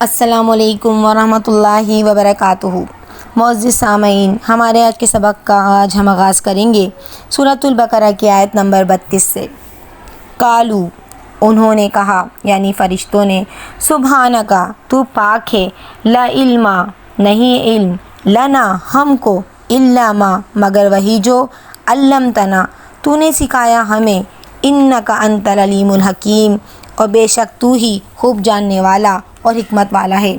السلام علیکم ورحمۃ اللہ وبرکاتہ۔ معزز سامعین، ہمارے آج کے سبق کا آج ہم آغاز کریں گے سورۃ البقرہ کی آیت نمبر 32 سے۔ قالوا، انہوں نے کہا یعنی فرشتوں نے، سبحانکا، تو پاک ہے، لا علم، نہیں علم، لنا، ہم کو، الا ما، مگر وہی جو، علمتنا، تو نے سکھایا ہمیں، انکا انت العلیم الحکیم، اور بے شک تو ہی خوب جاننے والا اور حکمت والا ہے۔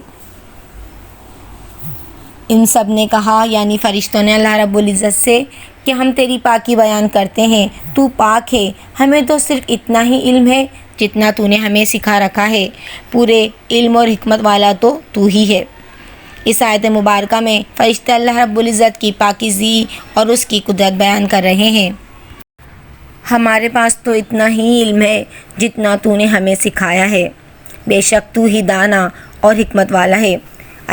ان سب نے کہا یعنی فرشتوں نے اللہ رب العزت سے کہ ہم تیری پاکی بیان کرتے ہیں، تو پاک ہے، ہمیں تو صرف اتنا ہی علم ہے جتنا تو نے ہمیں سکھا رکھا ہے، پورے علم اور حکمت والا تو ہی ہے۔ اس آیت مبارکہ میں فرشتے اللہ رب العزت کی پاکیزگی اور اس کی قدرت بیان کر رہے ہیں۔ ہمارے پاس تو اتنا ہی علم ہے جتنا تو نے ہمیں سکھایا ہے، بے شک تو ہی دانا اور حکمت والا ہے۔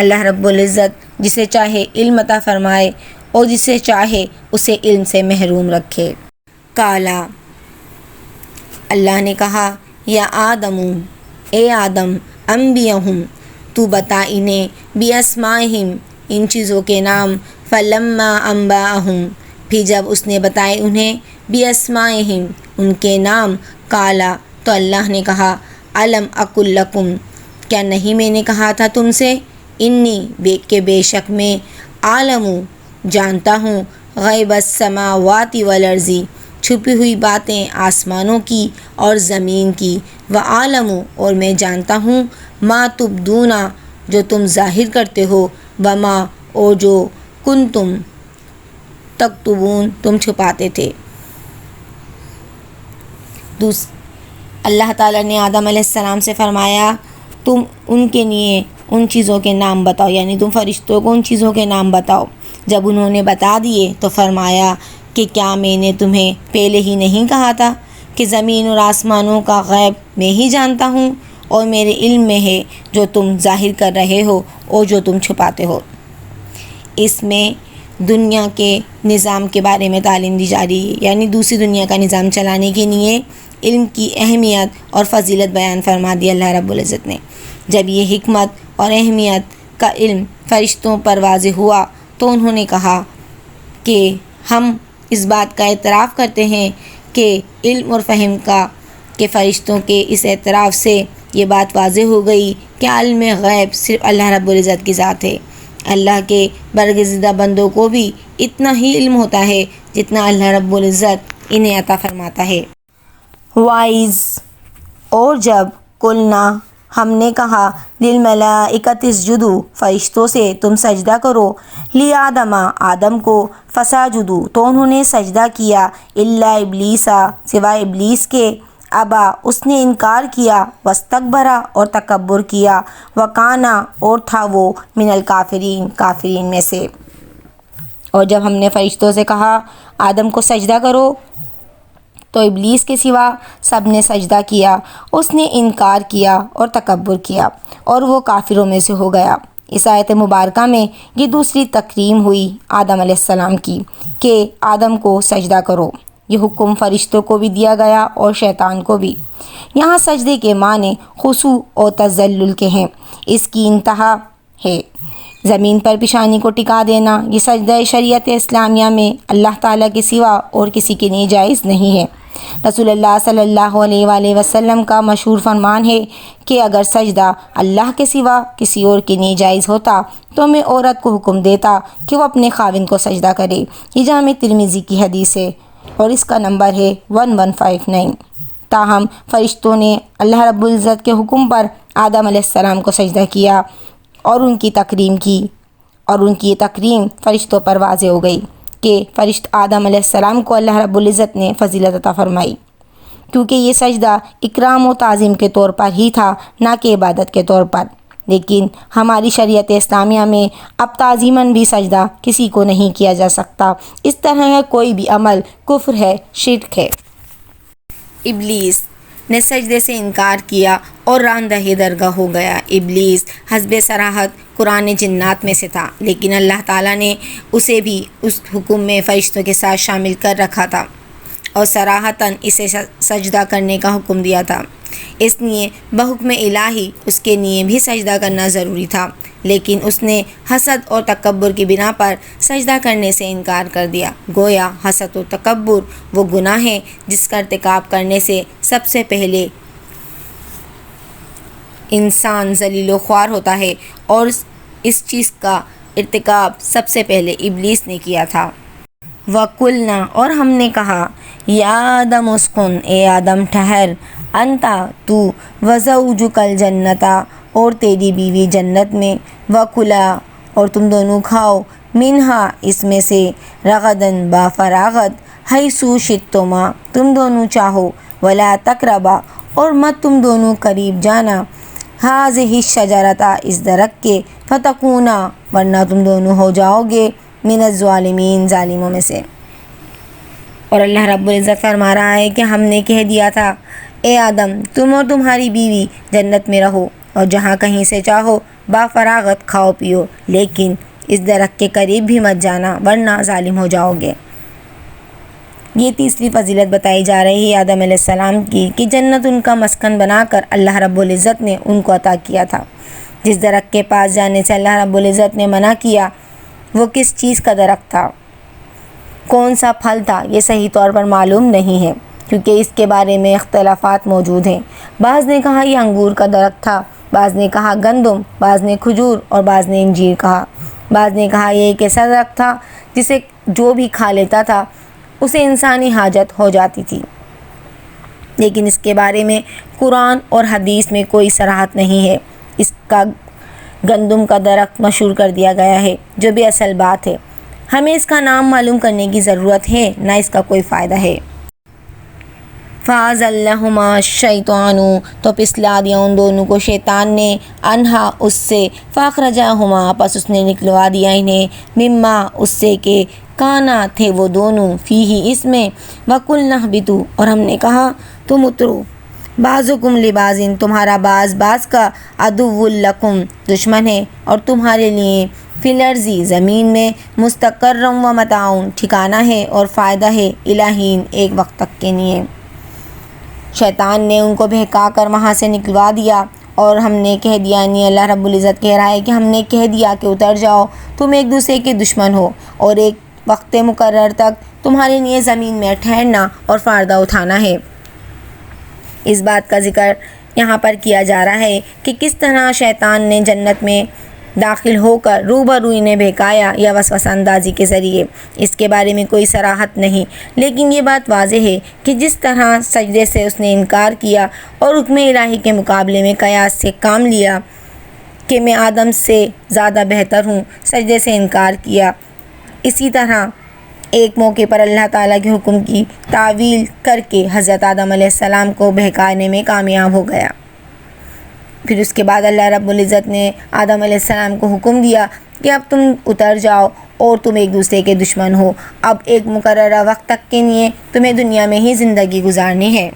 اللہ رب العزت جسے چاہے علم عطا فرمائے اور جسے چاہے اسے علم سے محروم رکھے۔ قالا، اللہ نے کہا، یا آدم، اے آدم، انبئہم، تو بتا انہیں، باسمائہم، ان چیزوں کے نام، فلما انبأہم، پھر جب اس نے بتائے انہیں، باسمائہم، ان کے نام، قالا، تو اللہ نے کہا، الم اقل لکم، کیا نہیں میں نے کہا تھا تم سے، انی، کہ بے شک میں، عالم، جانتا ہوں، غیب السماوات والارض، چھپی ہوئی باتیں آسمانوں کی اور زمین کی، وعالم، اور میں جانتا ہوں، ما تبدون، جو تم ظاہر کرتے ہو، وما، اور جو کنتم تکتبون، تم چھپاتے تھے۔ اللہ تعالیٰ نے آدم علیہ السلام سے فرمایا، تم ان کے لیے ان چیزوں کے نام بتاؤ، یعنی تم فرشتوں کو ان چیزوں کے نام بتاؤ۔ جب انہوں نے بتا دیے تو فرمایا کہ کیا میں نے تمہیں پہلے ہی نہیں کہا تھا کہ زمین اور آسمانوں کا غیب میں ہی جانتا ہوں اور میرے علم میں ہے جو تم ظاہر کر رہے ہو اور جو تم چھپاتے ہو۔ اس میں دنیا کے نظام کے بارے میں تعلیم دی جا رہی ہے، یعنی دوسری دنیا کا نظام چلانے کے لیے علم کی اہمیت اور فضیلت بیان فرما دی اللہ رب العزت نے۔ جب یہ حکمت اور اہمیت کا علم فرشتوں پر واضح ہوا تو انہوں نے کہا کہ ہم اس بات کا اعتراف کرتے ہیں کہ علم اور فہم کا، کہ فرشتوں کے اس اعتراف سے یہ بات واضح ہو گئی کہ علم غیب صرف اللہ رب العزت کی ذات ہے۔ اللہ کے برگزیدہ بندوں کو بھی اتنا ہی علم ہوتا ہے جتنا اللہ رب العزت انہیں عطا فرماتا ہے۔ وائز، اور جب قلنا، ہم نے کہا، للملائکۃ اسجدوا، فرشتوں سے تم سجدہ کرو، لآدم، آدم کو، فسجدوا، تو انہوں نے سجدہ کیا، الا ابلیس، سوائے ابلیس کے، ابا، اس نے انکار کیا، واستکبر، اور تکبر کیا، وکان، اور تھا وہ، من الکافرین، کافرین میں سے۔ اور جب ہم نے فرشتوں سے کہا آدم کو سجدہ کرو تو ابلیس کے سوا سب نے سجدہ کیا، اس نے انکار کیا اور تکبر کیا اور وہ کافروں میں سے ہو گیا۔ اس آیت مبارکہ میں یہ دوسری تکریم ہوئی آدم علیہ السلام کی کہ آدم کو سجدہ کرو۔ یہ حکم فرشتوں کو بھی دیا گیا اور شیطان کو بھی۔ یہاں سجدے کے معنی خضوع اور تذلل کے ہیں، اس کی انتہا ہے زمین پر پیشانی کو ٹکا دینا۔ یہ سجدہ شریعت اسلامیہ میں اللہ تعالیٰ کے سوا اور کسی کے لیے جائز نہیں ہے۔ رسول اللہ صلی اللہ علیہ وآلہ وسلم کا مشہور فرمان ہے کہ اگر سجدہ اللہ کے سوا کسی اور کے لیے جائز ہوتا تو میں عورت کو حکم دیتا کہ وہ اپنے خاوند کو سجدہ کرے۔ یہ جامع ترمذی کی حدیث ہے اور اس کا نمبر ہے 1159۔ تاہم فرشتوں نے اللہ رب العزت کے حکم پر آدم علیہ السلام کو سجدہ کیا اور ان کی تکریم کی، اور ان کی یہ تکریم فرشتوں پر واضح ہو گئی کہ فرشت آدم علیہ السلام کو اللہ رب العزت نے فضیلت عطا فرمائی، کیونکہ یہ سجدہ اکرام و تعظیم کے طور پر ہی تھا، نہ کہ عبادت کے طور پر۔ لیکن ہماری شریعت اسلامیہ میں اب تعظیماً بھی سجدہ کسی کو نہیں کیا جا سکتا، اس طرح کا کوئی بھی عمل کفر ہے، شرک ہے۔ ابلیس نے سجدے سے انکار کیا اور راندہ درگاہ ہو گیا۔ ابلیس حسب صراحت قرآن جنات میں سے تھا، لیکن اللہ تعالیٰ نے اسے بھی اس حکم میں فرشتوں کے ساتھ شامل کر رکھا تھا اور صراحتاً اسے سجدہ کرنے کا حکم دیا تھا۔ اس لیے بحکم الہی اس کے لیے بھی سجدہ کرنا ضروری تھا، لیکن اس نے حسد اور تکبر کی بنا پر سجدہ کرنے سے انکار کر دیا۔ گویا حسد و تکبر وہ گناہ ہے جس کا ارتکاب کرنے سے سب سے پہلے انسان ذلیل و خوار ہوتا ہے، اور اس چیز کا ارتکاب سب سے پہلے ابلیس نے کیا تھا۔ وَقُلْنَا، اور ہم نے کہا، یا آدم اسکن، اے آدم ٹھہر، انتا تو، وزوجک الجنت، اور تیری بیوی جنت میں، وَكُلَا، اور تم دونوں کھاؤ، منہا، اس میں سے، رغدن، با فراغت، حیث شئتما، تم دونوں چاہو، ولا تقربا، اور مت تم دونوں قریب جانا، ہذہ الشجرۃ، اس درخت کے، فتکونا، ورنہ تم دونوں ہو جاؤ گے، من الظالمین، ظالموں میں سے۔ اور اللہ رب العزت فرما رہا ہے کہ ہم نے کہہ دیا تھا، اے آدم، تم اور تمہاری بیوی جنت میں رہو، اور جہاں کہیں سے چاہو با فراغت کھاؤ پیو، لیکن اس درخت کے قریب بھی مت جانا ورنہ ظالم ہو جاؤ گے۔ یہ تیسری فضیلت بتائی جا رہی ہے آدم علیہ السلام کی کہ جنت ان کا مسکن بنا کر اللہ رب العزت نے ان کو عطا کیا تھا۔ جس درخت کے پاس جانے سے اللہ رب العزت نے منع کیا وہ کس چیز کا درخت تھا، کون سا پھل تھا، یہ صحیح طور پر معلوم نہیں ہے، کیونکہ اس کے بارے میں اختلافات موجود ہیں۔ بعض نے کہا یہ انگور کا درخت تھا، بعض نے کہا گندم، بعض نے کھجور، اور بعض نے انجیر کہا۔ بعض نے کہا یہ ایک ایسا درخت تھا جسے جو بھی کھا لیتا تھا اسے انسانی حاجت ہو جاتی تھی، لیکن اس کے بارے میں قرآن اور حدیث میں کوئی صراحت نہیں ہے۔ اس کا گندم کا درخت مشہور کر دیا گیا ہے، جو بھی اصل بات ہے۔ ہمیں اس کا نام معلوم کرنے کی ضرورت ہے، نہ اس کا کوئی فائدہ ہے۔ فَأَزَلَّهُمَا الشَّيْطَانُ، تو پسلا دیا ان دونوں کو شیطان نے، انہا، اس سے، فَأَخْرَجَهُمَا، پس اس نے نکلوا دیا انہیں، مما، اس سے کہ، کانا، تھے وہ دونوں، فیہ، اس میں، وَقُلْنَا اهْبِطُوا، اور ہم نے کہا تم اترو، بعضکم لبعض، تمہارا بعض بعض کا، عدو لکم، دشمن ہے، اور تمہارے لیے، فی الارض، زمین میں، مستقر و متاع، ٹھکانہ ہے اور فائدہ ہے، الی حین، ایک وقت تک کے لیے۔ شیطان نے ان کو بہکا کر وہاں سے نکلوا دیا، اور ہم نے کہہ دیا، یعنی اللہ رب العزت کہہ رہا ہے کہ ہم نے کہہ دیا کہ اتر جاؤ، تم ایک دوسرے کے دشمن ہو، اور ایک وقت مقرر تک تمہارے لیے زمین میں ٹھہرنا اور فائدہ اٹھانا ہے۔ اس بات کا ذکر یہاں پر کیا جا رہا ہے کہ کس طرح شیطان نے جنت میں داخل ہو کر روبرو انہیں بہکایا یا وسوسہ اندازی کے ذریعے۔ اس کے بارے میں کوئی صراحت نہیں، لیکن یہ بات واضح ہے کہ جس طرح سجدے سے اس نے انکار کیا اور حکم الہی کے مقابلے میں قیاس سے کام لیا کہ میں آدم سے زیادہ بہتر ہوں، سجدے سے انکار کیا، اسی طرح ایک موقع پر اللہ تعالیٰ کے حکم کی تعویل کر کے حضرت آدم علیہ السلام کو بہکانے میں کامیاب ہو گیا۔ پھر اس کے بعد اللہ رب العزت نے آدم علیہ السلام کو حکم دیا کہ اب تم اتر جاؤ اور تم ایک دوسرے کے دشمن ہو، اب ایک مقررہ وقت تک کے لیے تمہیں دنیا میں ہی زندگی گزارنی ہے۔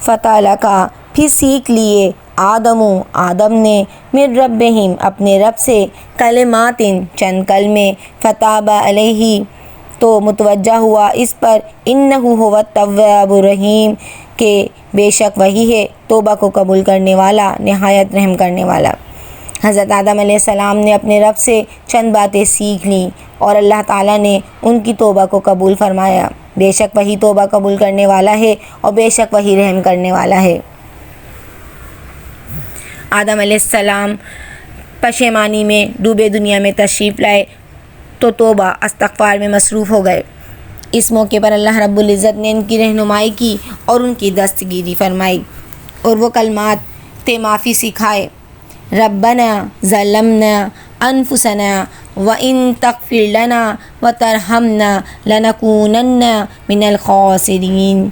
فَتَعَلَقَا، پھر سیکھ لیے، آدم نے، من ربہم، اپنے رب سے، کلمات، چند کلمے، فتاب علیہ، تو متوجہ ہوا اس پر، انہ هو التواب الرحیم، کہ بے شک وہی ہے توبہ کو قبول کرنے والا، نہایت رحم کرنے والا۔ حضرت آدم علیہ السلام نے اپنے رب سے چند باتیں سیکھ لیں اور اللہ تعالیٰ نے ان کی توبہ کو قبول فرمایا۔ بے شک وہی توبہ قبول کرنے والا ہے اور بے شک وہی رحم کرنے والا ہے۔ آدم علیہ السلام پشیمانی میں ڈوبے دنیا میں تشریف لائے تو توبہ استغفار میں مصروف ہو گئے۔ اس موقع پر اللہ رب العزت نے ان کی رہنمائی کی اور ان کی دستگیری فرمائی اور وہ کلمات معافی سکھائے، ربنا ظلمنا انفسنا وان تغفر لنا وترحمنا لنکونن من الخاسرین،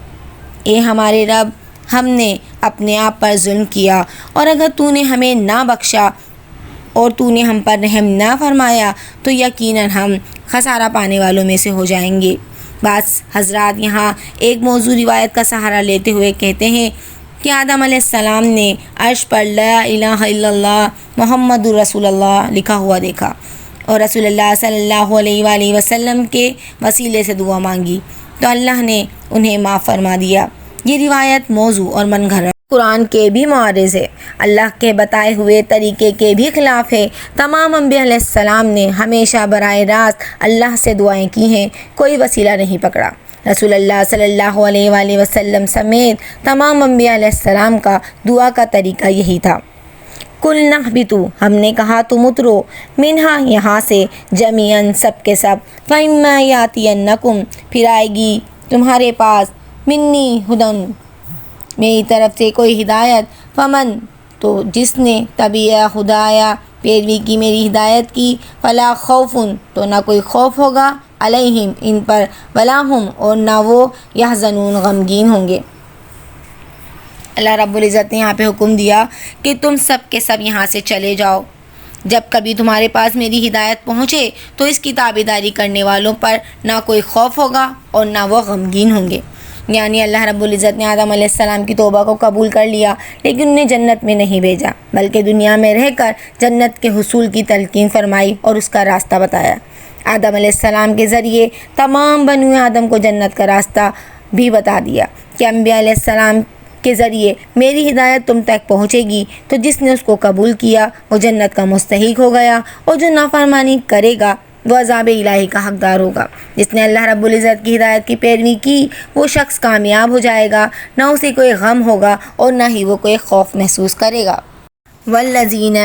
اے ہمارے رب، ہم نے اپنے آپ پر ظلم کیا، اور اگر تو نے ہمیں نہ بخشا اور تو نے ہم پر رحم نہ فرمایا تو یقیناً ہم خسارہ پانے والوں میں سے ہو جائیں گے۔ بعض حضرات یہاں ایک موضوع روایت کا سہارا لیتے ہوئے کہتے ہیں کہ آدم علیہ السلام نے عرش پر لا الہ الا اللہ محمد رسول اللہ لکھا ہوا دیکھا اور رسول اللہ صلی اللہ علیہ وآلہ وسلم کے وسیلے سے دعا مانگی تو اللہ نے انہیں معاف فرما دیا۔ یہ روایت موضوع اور من گھڑت قرآن کے بھی معارض ہے، اللہ کے بتائے ہوئے طریقے کے بھی خلاف ہے۔ تمام انبیاء علیہ السلام نے ہمیشہ براہ راست اللہ سے دعائیں کی ہیں، کوئی وسیلہ نہیں پکڑا۔ رسول اللہ صلی اللہ علیہ وآلہ وسلم سمیت تمام انبیاء علیہ السلام کا دعا کا طریقہ یہی تھا۔ قُلْنَا اهْبِطُوا، ہم نے کہا تم اترو، منہا یہاں سے، جمیعاً سب کے سب، فَإِمَّا يَأْتِيَنَّكُمْ پھر آئے گی تمہارے پاس، مِنِّي ہُدًى میری طرف سے کوئی ہدایت، فمن تو جس نے تبع ہدایا پیروی کی میری ہدایت کی، فلا خوف تو نہ کوئی خوف ہوگا، علیہم ان پر، ولا ہم اور نہ وہ، یحزنون غمگین ہوں گے۔ اللہ رب العزت نے یہاں پہ حکم دیا کہ تم سب کے سب یہاں سے چلے جاؤ، جب کبھی تمہارے پاس میری ہدایت پہنچے تو اس کی تابعداری کرنے والوں پر نہ کوئی خوف ہوگا اور نہ وہ غمگین ہوں گے۔ یعنی اللہ رب العزت نے آدم علیہ السلام کی توبہ کو قبول کر لیا، لیکن انہیں جنت میں نہیں بھیجا، بلکہ دنیا میں رہ کر جنت کے حصول کی تلقین فرمائی اور اس کا راستہ بتایا۔ آدم علیہ السلام کے ذریعے تمام بنو آدم کو جنت کا راستہ بھی بتا دیا کہ انبیاء علیہ السلام کے ذریعے میری ہدایت تم تک پہنچے گی تو جس نے اس کو قبول کیا وہ جنت کا مستحق ہو گیا، اور جو نافرمانی کرے گا وہ عذاب الہی کا حقدار ہوگا۔ جس نے اللہ رب العزت کی ہدایت کی پیروی کی وہ شخص کامیاب ہو جائے گا، نہ اسے کوئی غم ہوگا اور نہ ہی وہ کوئی خوف محسوس کرے گا۔ والذین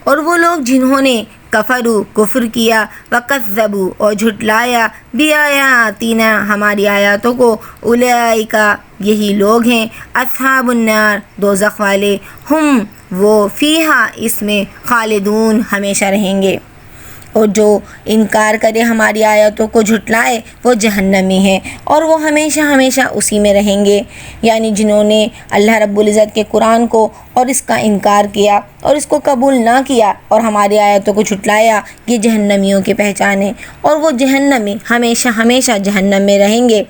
اور وہ لوگ جنہوں نے کفروا کفر کیا، وکذبوا اور جھٹلایا، بآیاتنا ہماری آیاتوں کو، اولئک یہی لوگ ہیں، اصحاب النار دوزخ والے، ہم وہ فیہا اس میں، خالدون ہمیشہ رہیں گے۔ اور جو انکار کرے ہماری آیاتوں کو جھٹلائے وہ جہنمی ہیں اور وہ ہمیشہ ہمیشہ اسی میں رہیں گے۔ یعنی جنہوں نے اللہ رب العزت کے قرآن کو اور اس کا انکار کیا اور اس کو قبول نہ کیا اور ہماری آیاتوں کو جھٹلایا، یہ جہنمیوں کی پہچان ہے، اور وہ جہنمی ہمیشہ ہمیشہ جہنم میں رہیں گے،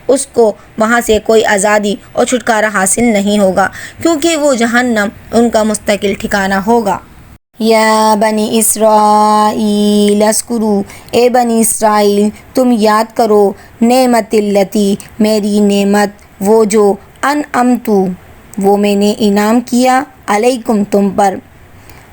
اس کو وہاں سے کوئی آزادی اور چھٹکارا حاصل نہیں ہوگا، کیونکہ وہ جہنم ان کا مستقل ٹھکانہ ہوگا۔ یا بنی اسرائیل اذکروا، اے بنی اسرائیل تم یاد کرو، نعمت التی میری نعمت، وہ جو انعمت وہ میں نے انعام کیا، علیکم تم پر،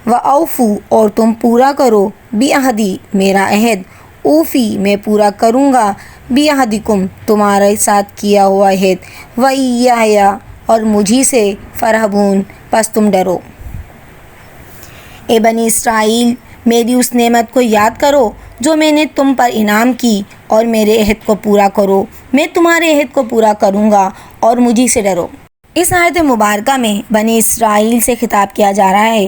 واوفوا اور تم پورا کرو، بعہدی میرا عہد، اوفی میں پورا کروں گا، بعہدکم تمہارے ساتھ کیا ہوا عہد، وایایا اور مجھی سے، فرحبون پس تم ڈرو۔ اے بنی اسرائیل میری اس نعمت کو یاد کرو جو میں نے تم پر انعام کی، اور میرے عہد کو پورا کرو، میں تمہارے عہد کو پورا کروں گا، اور مجھی سے ڈرو۔ اس آیت مبارکہ میں بنی اسرائیل سے خطاب کیا جا رہا ہے۔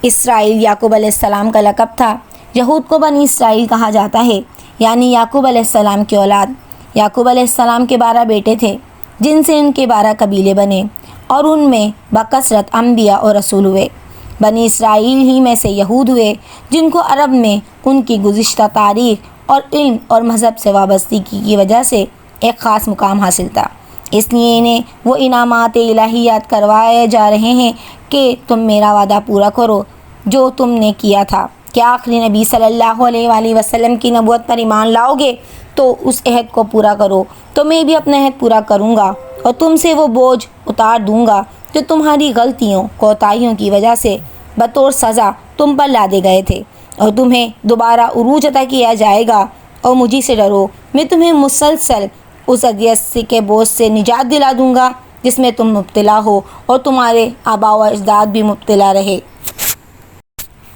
اسرائیل یعقوب علیہ السلام کا لقب تھا۔ یہود کو بنی اسرائیل کہا جاتا ہے، یعنی یعقوب علیہ السلام کی اولاد۔ یعقوب علیہ السلام کے 12 بیٹے تھے، جن سے ان کے 12 قبیلے بنے، اور ان میں بکثرت انبیاء اور رسول ہوئے۔ بنی اسرائیل ہی میں سے یہود ہوئے، جن کو عرب میں ان کی گزشتہ تاریخ اور علم اور مذہب سے وابستگی کی وجہ سے ایک خاص مقام حاصل تھا۔ اس لیے انہیں وہ انعامات الہی یاد کروائے جا رہے ہیں کہ تم میرا وعدہ پورا کرو جو تم نے کیا تھا کہ آخری نبی صلی اللہ علیہ وآلہ وسلم کی نبوت پر ایمان لاؤ گے تو اس عہد کو پورا کرو، تو میں بھی اپنا عہد پورا کروں گا اور تم سے وہ بوجھ اتار دوں گا جو تمہاری غلطیوں کوتاہیوں کی وجہ سے بطور سزا تم پر لادے گئے تھے، اور تمہیں دوبارہ عروج عطا کیا جائے گا، اور مجھی سے ڈرو، میں تمہیں مسلسل اس اذیت کے بوجھ سے نجات دلا دوں گا جس میں تم مبتلا ہو اور تمہارے آباء و اجداد بھی مبتلا رہے۔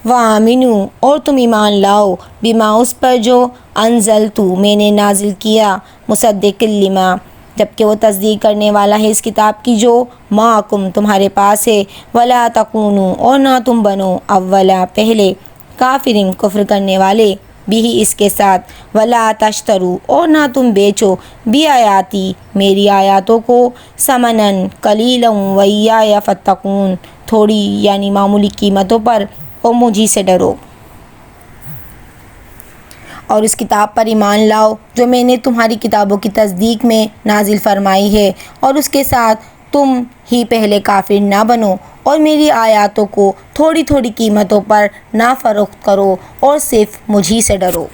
وَآمِنُوا اور تم ایمان لاؤ، بما اس پر جو انزلت میں نے نازل کیا، مصدق لما جبکہ وہ تصدیق کرنے والا ہے اس کتاب کی جو معکم تمہارے پاس ہے، ولا تکونوا اور نہ تم بنو، اولا پہلے، کافرین کفر کرنے والے، بھی اس کے ساتھ، ولا تشتروا اور نہ تم بیچو، بیااتی میری آیاتوں کو، ثمناً قلیلا وایایا فاتقون تھوڑی یعنی معمولی قیمتوں پر، اور مجھی سے ڈرو۔ اور اس کتاب پر ایمان لاؤ جو میں نے تمہاری کتابوں کی تصدیق میں نازل فرمائی ہے، اور اس کے ساتھ تم ہی پہلے کافر نہ بنو، اور میری آیاتوں کو تھوڑی تھوڑی قیمتوں پر نہ فروخت کرو، اور صرف مجھی سے ڈرو۔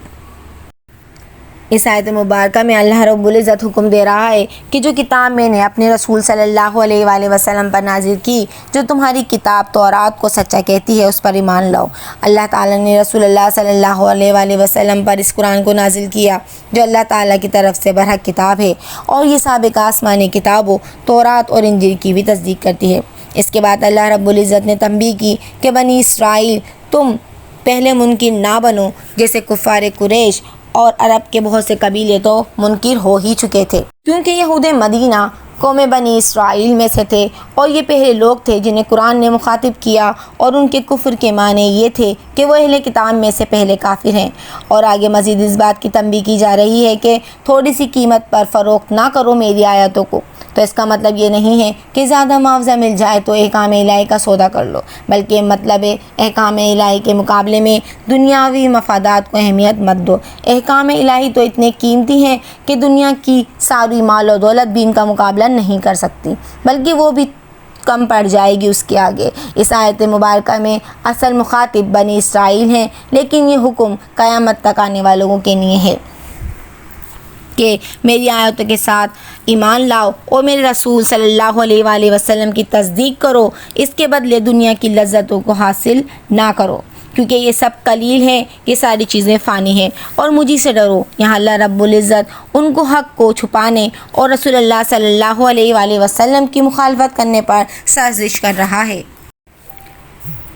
اس آیت مبارکہ میں اللہ رب العزت حکم دے رہا ہے کہ جو کتاب میں نے اپنے رسول صلی اللہ علیہ وآلہ وسلم پر نازل کی، جو تمہاری کتاب تورات کو سچا کہتی ہے، اس پر ایمان لاؤ۔ اللہ تعالیٰ نے رسول اللہ صلی اللہ علیہ وآلہ وسلم پر اس قرآن کو نازل کیا جو اللہ تعالیٰ کی طرف سے برحق کتاب ہے، اور یہ سابق آسمانی کتابوں تورات اور انجیل کی بھی تصدیق کرتی ہے۔ اس کے بعد اللہ رب العزت نے تنبیہ کی کہ بنی اسرائیل، تم پہلے منکر نہ بنو، جیسے کفار قریش اور عرب کے بہت سے قبیلے تو منکر ہو ہی چکے تھے، کیونکہ یہود مدینہ قوم بنی اسرائیل میں سے تھے، اور یہ پہلے لوگ تھے جنہیں قرآن نے مخاطب کیا، اور ان کے کفر کے معنی یہ تھے کہ وہ اہل کتاب میں سے پہلے کافر ہیں۔ اور آگے مزید اس بات کی تنبیہ کی جا رہی ہے کہ تھوڑی سی قیمت پر فروخت نہ کرو میری آیتوں کو۔ تو اس کا مطلب یہ نہیں ہے کہ زیادہ معاوضہ مل جائے تو احکام الہی کا سودا کر لو، بلکہ مطلب ہے احکام الہی کے مقابلے میں دنیاوی مفادات کو اہمیت مت دو۔ احکام الہی تو اتنے قیمتی ہیں کہ دنیا کی ساری مال و دولت بھی ان کا مقابلہ نہیں کر سکتی، بلکہ وہ بھی کم پڑ جائے گی اس کے آگے۔ اس آیت مبارکہ میں اصل مخاطب بنی اسرائیل ہیں، لیکن یہ حکم قیامت تک آنے والوں کے لیے ہے کہ میری آیتوں کے ساتھ ایمان لاؤ اور میرے رسول صلی اللہ علیہ وآلہ وسلم کی تصدیق کرو، اس کے بدلے دنیا کی لذتوں کو حاصل نہ کرو، کیونکہ یہ سب قلیل ہے، یہ ساری چیزیں فانی ہیں، اور مجھے سے ڈرو۔ یہاں اللہ رب العزت ان کو حق کو چھپانے اور رسول اللہ صلی اللہ علیہ وآلہ وسلم کی مخالفت کرنے پر سازش کر رہا ہے۔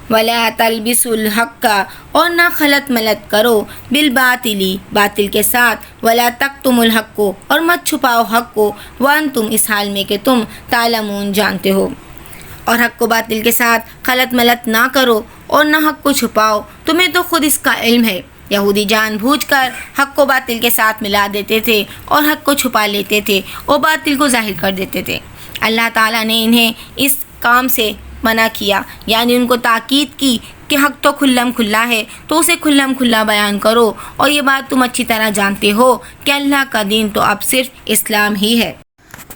وَلَا تَلْبِسُوا الْحَقَّ، اور نہ خلط ملط کرو، بالباطل، باطل کے ساتھ، وَلَا تَكْتُمُوا الْحَقَّ، اور مت چھپاؤ حق کو، وَأَنْتُمْ، اس حال میں کہ تم تعلمون، جانتے ہو۔ اور حق کو باطل کے ساتھ خلط ملط نہ کرو اور نہ حق کو چھپاؤ، تمہیں تو خود اس کا علم ہے۔ یہودی جان بوجھ کر حق کو باطل کے ساتھ ملا دیتے تھے اور حق کو چھپا لیتے تھے اور باطل کو ظاہر کر دیتے تھے۔ اللہ تعالیٰ نے انہیں اس کام سے منع کیا، یعنی ان کو تاکید کی کہ حق تو کھلم کھلا ہے تو اسے کھلم کھلا بیان کرو، اور یہ بات تم اچھی طرح جانتے ہو کہ اللہ کا دین تو اب صرف اسلام ہی ہے۔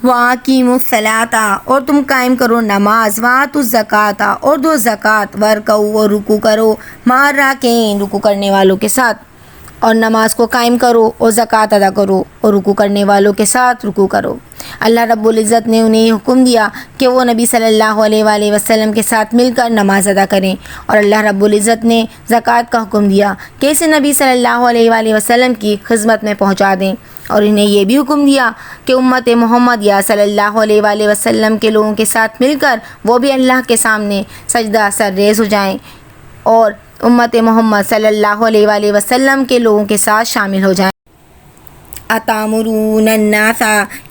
وَأَقِیمُوا الصَّلَاةَ، اور تم قائم کرو نماز، وَآتُوا الزَّکَاةَ، اور دو زکوٰۃ، وَارْکَعُوا، اور رکوع کرو، مع الراکعین، رکوع کرنے والوں کے ساتھ، اور نماز کو قائم کرو اور زکوٰۃ ادا کرو اور رکوع کرنے والوں کے ساتھ رکوع کرو۔ اللہ رب العزت نے انہیں یہ حکم دیا کہ وہ نبی صلی اللہ علیہ وآلہ وسلم کے ساتھ مل کر نماز ادا کریں، اور اللہ رب العزت نے زکوٰۃ کا حکم دیا کہ اسے نبی صلی اللہ علیہ وآلہ وسلم کی خدمت میں پہنچا دیں، اور انہیں یہ بھی حکم دیا کہ امت محمد یا صلی اللہ علیہ وآلہ وسلم کے لوگوں کے ساتھ مل کر وہ بھی اللہ کے سامنے سجدہ سر ریز ہو جائیں، اور امت محمد صلی اللہ علیہ وآلہ وسلم کے لوگوں کے ساتھ شامل ہو جائیں۔ اتامرون الناس،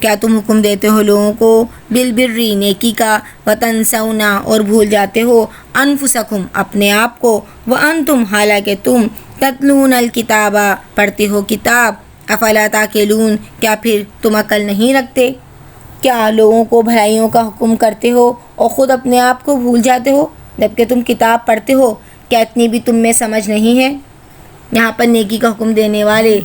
کیا تم حکم دیتے ہو لوگوں کو، بالبر، نیکی کا، وتنسون، اور بھول جاتے ہو، انفسکم، اپنے آپ کو، وانتم، حالانکہ تم، تتلون الکتاب، پڑھتے ہو کتاب، افلا تعقلون، کیا پھر تم عقل نہیں رکھتے؟ کیا لوگوں کو بھلائیوں کا حکم کرتے ہو اور خود اپنے آپ کو بھول جاتے ہو جبکہ تم کتاب پڑھتے ہو؟ کیا اتنی بھی تم میں سمجھ نہیں ہے؟ یہاں پر نیکی کا حکم دینے والے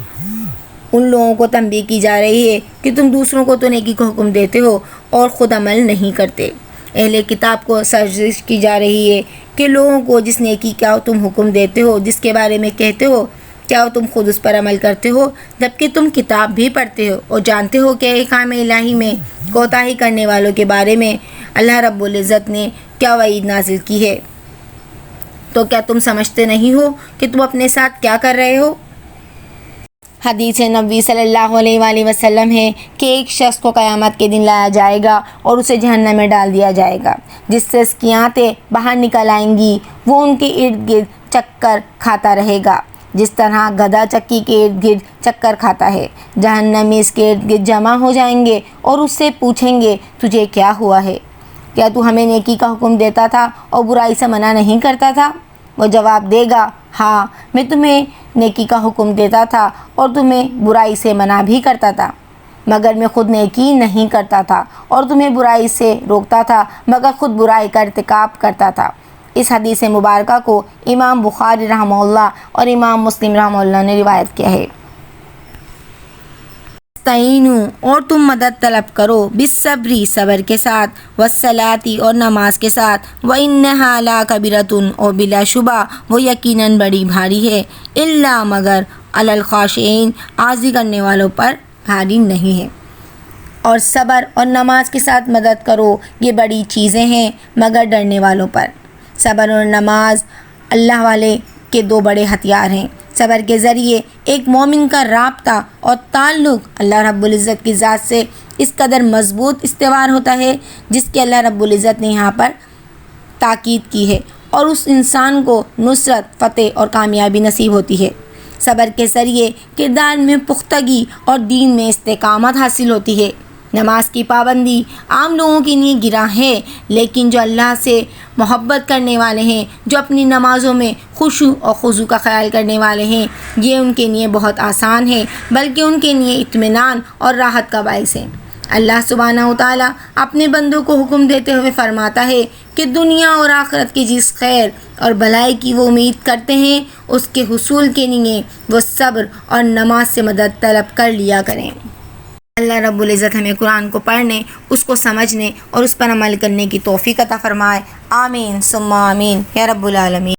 ان لوگوں کو تنبیہ کی جا رہی ہے کہ تم دوسروں کو تو نیکی کا حکم دیتے ہو اور خود عمل نہیں کرتے۔ اہل کتاب کو سرزنش کی جا رہی ہے کہ لوگوں کو جس نیکی کا تم حکم دیتے ہو، جس کے بارے میں کہتے ہو، کیا تم خود اس پر عمل کرتے ہو، جبکہ تم کتاب بھی پڑھتے ہو اور جانتے ہو کہ احکام الہی میں کوتاہی کرنے والوں کے بارے میں اللہ رب العزت نے کیا وعید نازل کی ہے؟ تو کیا تم سمجھتے نہیں ہو کہ تم اپنے ساتھ کیا کر رہے ہو؟ حدیث نبوی صلی اللہ علیہ وآلہ وسلم ہے کہ ایک شخص کو قیامت کے دن لایا جائے گا اور اسے جہنم میں ڈال دیا جائے گا، جس سے اس کی آنتیں باہر نکل آئیں گی، وہ ان کے ارد گرد چکر کھاتا رہے گا، جس طرح گدھا چکی کے ارد گرد چکر کھاتا ہے۔ جہنمی اس کے ارد گرد جمع ہو جائیں گے اور اس سے پوچھیں گے، تجھے کیا ہوا ہے؟ کیا تو ہمیں نیکی کا حکم دیتا تھا اور برائی سے منع نہیں کرتا تھا؟ وہ جواب دے گا، ہاں، میں تمہیں نیکی کا حکم دیتا تھا اور تمہیں برائی سے منع بھی کرتا تھا، مگر میں خود نیکی نہیں کرتا تھا، اور تمہیں برائی سے روکتا تھا، مگر خود برائی کا ارتکاب کرتا تھا۔ اس حدیث مبارکہ کو امام بخاری رحمہ اللہ اور امام مسلم رحمہ اللہ نے روایت کیا ہے۔ وَاسْتَعِینُوا اور تم مدد طلب کرو بالصبری صبر کے ساتھ والصلاۃ اور نماز کے ساتھ وَإِنَّهَا لَكَبِیرَةٌ اور بلا شبہ وہ یقیناً بڑی بھاری ہے الا مگر علی الخاشعین عاجزی کرنے والوں پر بھاری نہیں ہے۔ اور صبر اور نماز کے ساتھ مدد کرو یہ بڑی چیزیں ہیں مگر ڈرنے والوں پر۔ صبر اور نماز اللہ والے کے دو بڑے ہتھیار ہیں۔ صبر کے ذریعے ایک مومن کا رابطہ اور تعلق اللہ رب العزت کی ذات سے اس قدر مضبوط استوار ہوتا ہے جس کے اللہ رب العزت نے یہاں پر تاکید کی ہے، اور اس انسان کو نصرت، فتح اور کامیابی نصیب ہوتی ہے۔ صبر کے ذریعے کردار میں پختگی اور دین میں استقامت حاصل ہوتی ہے۔ نماز کی پابندی عام لوگوں کے لیے گراں ہے، لیکن جو اللہ سے محبت کرنے والے ہیں، جو اپنی نمازوں میں خشوع اور خضوع کا خیال کرنے والے ہیں، یہ ان کے لیے بہت آسان ہے، بلکہ ان کے لیے اطمینان اور راحت کا باعث ہے۔ اللہ سبحانہ و تعالیٰ اپنے بندوں کو حکم دیتے ہوئے فرماتا ہے کہ دنیا اور آخرت کی جس خیر اور بھلائی کی وہ امید کرتے ہیں اس کے حصول کے لیے وہ صبر اور نماز سے مدد طلب کر لیا کریں۔ اللہ رب العزت ہمیں قرآن کو پڑھنے، اس کو سمجھنے اور اس پر عمل کرنے کی توفیق عطا فرمائے۔ آمین ثم آمین یا رب العالمین۔